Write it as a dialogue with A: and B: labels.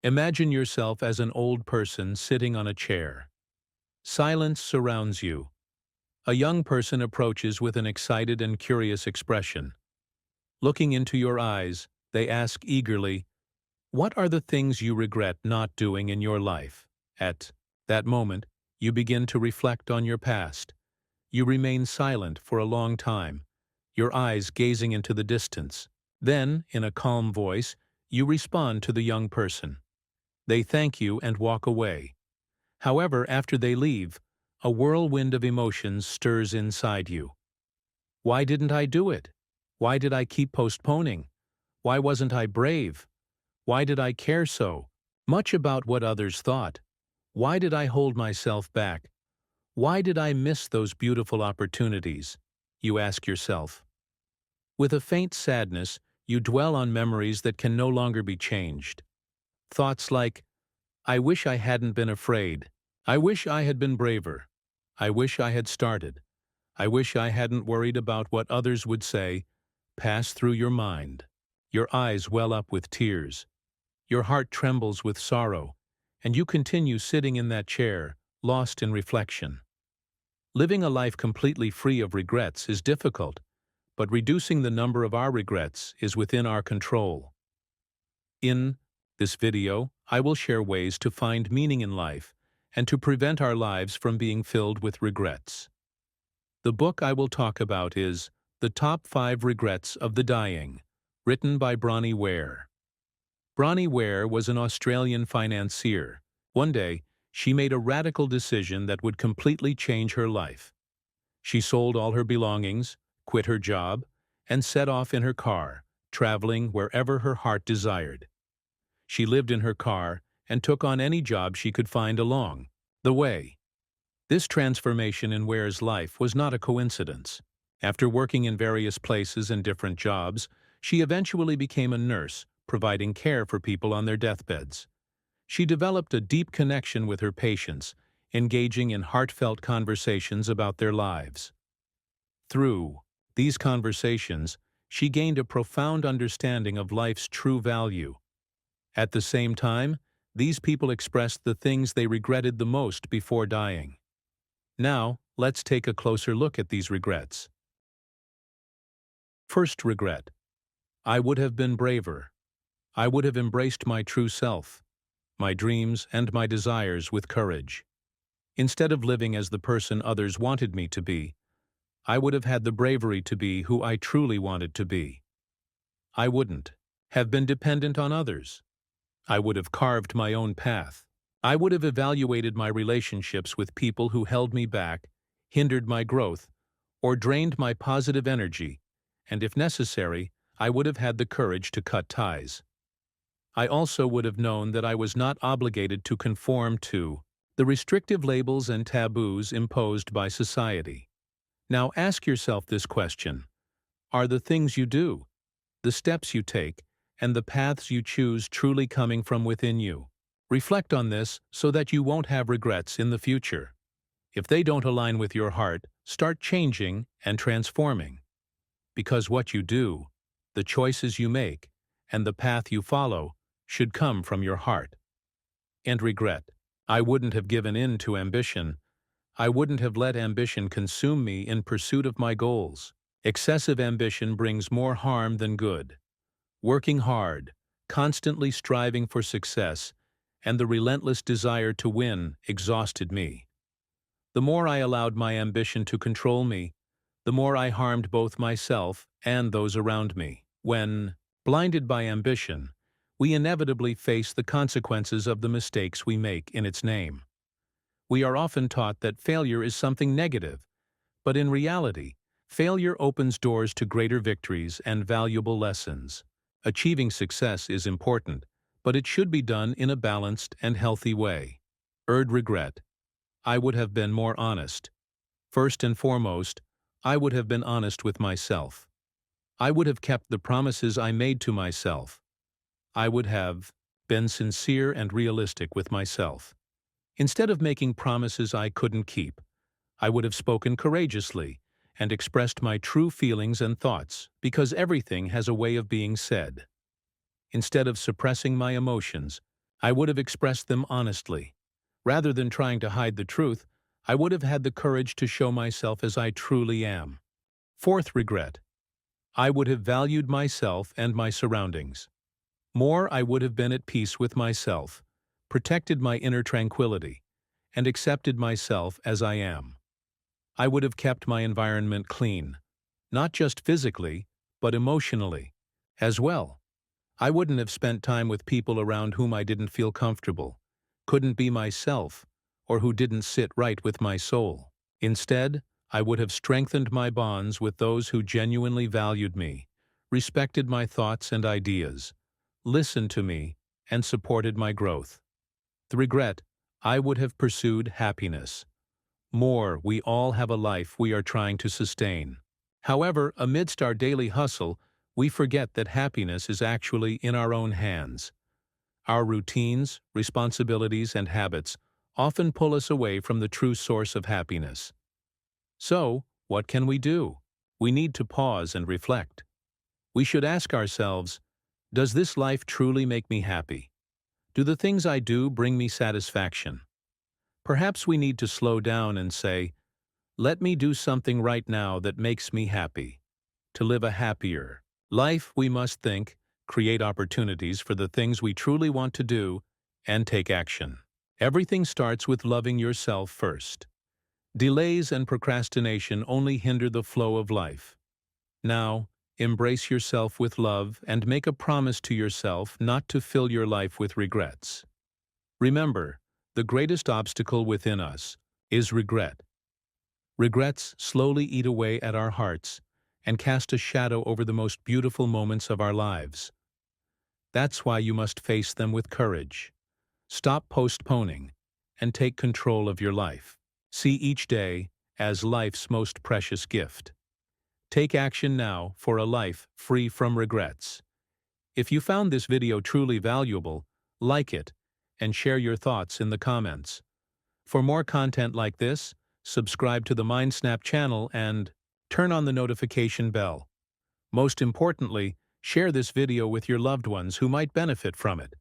A: Imagine yourself as an old person sitting on a chair. Silence surrounds you. A young person approaches with an excited and curious expression. Looking into your eyes, they ask eagerly, "What are the things you regret not doing in your life?" At that moment, you begin to reflect on your past. You remain silent for a long time, your eyes gazing into the distance. Then, in a calm voice, you respond to the young person. They thank you and walk away. However, after they leave, a whirlwind of emotions stirs inside you. Why didn't I do it? Why did I keep postponing? Why wasn't I brave? Why did I care so much about what others thought? Why did I hold myself back? Why did I miss those beautiful opportunities? You ask yourself. With a faint sadness, you dwell on memories that can no longer be changed. Thoughts like, "I wish I hadn't been afraid. I wish I had been braver. I wish I had started. I wish I hadn't worried about what others would say," pass through your mind. Your eyes well up with tears. Your heart trembles with sorrow, and you continue sitting in that chair, lost in reflection. Living a life completely free of regrets is difficult, but reducing the number of our regrets is within our control. In this video, I will share ways to find meaning in life and to prevent our lives from being filled with regrets. The book I will talk about is The Top 5 Regrets of the Dying, written by Bronnie Ware. Bronnie Ware was an Australian financier. One day, she made a radical decision that would completely change her life. She sold all her belongings, quit her job, and set off in her car, traveling wherever her heart desired. She lived in her car and took on any job she could find along the way. This transformation in Ware's life was not a coincidence. After working in various places and different jobs, she eventually became a nurse, providing care for people on their deathbeds. She developed a deep connection with her patients, engaging in heartfelt conversations about their lives. Through these conversations, she gained a profound understanding of life's true value. At the same time, these people expressed the things they regretted the most before dying. Now, let's take a closer look at these regrets. First regret. I would have been braver. I would have embraced my true self, my dreams and my desires with courage. Instead of living as the person others wanted me to be, I would have had the bravery to be who I truly wanted to be. I wouldn't have been dependent on others. I would have carved my own path. I would have evaluated my relationships with people who held me back, hindered my growth, or drained my positive energy, and if necessary, I would have had the courage to cut ties. I also would have known that I was not obligated to conform to the restrictive labels and taboos imposed by society. Now ask yourself this question: are the things you do, the steps you take, and the paths you choose truly coming from within you? Reflect on this so that you won't have regrets in the future. If they don't align with your heart, start changing and transforming. Because what you do, the choices you make, and the path you follow should come from your heart. And regret. I wouldn't have given in to ambition. I wouldn't have let ambition consume me in pursuit of my goals. Excessive ambition brings more harm than good. Working hard, constantly striving for success, and the relentless desire to win exhausted me. The more I allowed my ambition to control me, the more I harmed both myself and those around me. When blinded by ambition, we inevitably face the consequences of the mistakes we make in its name. We are often taught that failure is something negative, but in reality, failure opens doors to greater victories and valuable lessons. Achieving success is important, but it should be done in a balanced and healthy way. Regret. I would have been more honest. First and foremost, I would have been honest with myself. I would have kept the promises I made to myself. I would have been sincere and realistic with myself. Instead of making promises I couldn't keep, I would have spoken courageously and expressed my true feelings and thoughts, because everything has a way of being said. Instead of suppressing my emotions, I would have expressed them honestly. Rather than trying to hide the truth, I would have had the courage to show myself as I truly am. Fourth regret. I would have valued myself and my surroundings. More, I would have been at peace with myself, protected my inner tranquility, and accepted myself as I am. I would have kept my environment clean, not just physically, but emotionally as well. I wouldn't have spent time with people around whom I didn't feel comfortable, couldn't be myself, or who didn't sit right with my soul. Instead, I would have strengthened my bonds with those who genuinely valued me, respected my thoughts and ideas, listened to me, and supported my growth. The regret, I would have pursued happiness. More, we all have a life we are trying to sustain. However, amidst our daily hustle, we forget that happiness is actually in our own hands. Our routines, responsibilities, and habits often pull us away from the true source of happiness. So, what can we do? We need to pause and reflect. We should ask ourselves, does this life truly make me happy? Do the things I do bring me satisfaction? Perhaps we need to slow down and say, let me do something right now that makes me happy. To live a happier life, we must think, create opportunities for the things we truly want to do, and take action. Everything starts with loving yourself first. Delays and procrastination only hinder the flow of life. Now, embrace yourself with love and make a promise to yourself not to fill your life with regrets. Remember, the greatest obstacle within us is regret. Regrets slowly eat away at our hearts and cast a shadow over the most beautiful moments of our lives. That's why you must face them with courage. Stop postponing and take control of your life. See each day as life's most precious gift. Take action now for a life free from regrets. If you found this video truly valuable, like it and share your thoughts in the comments. For more content like this, subscribe to the MindSnap channel and turn on the notification bell. Most importantly, share this video with your loved ones who might benefit from it.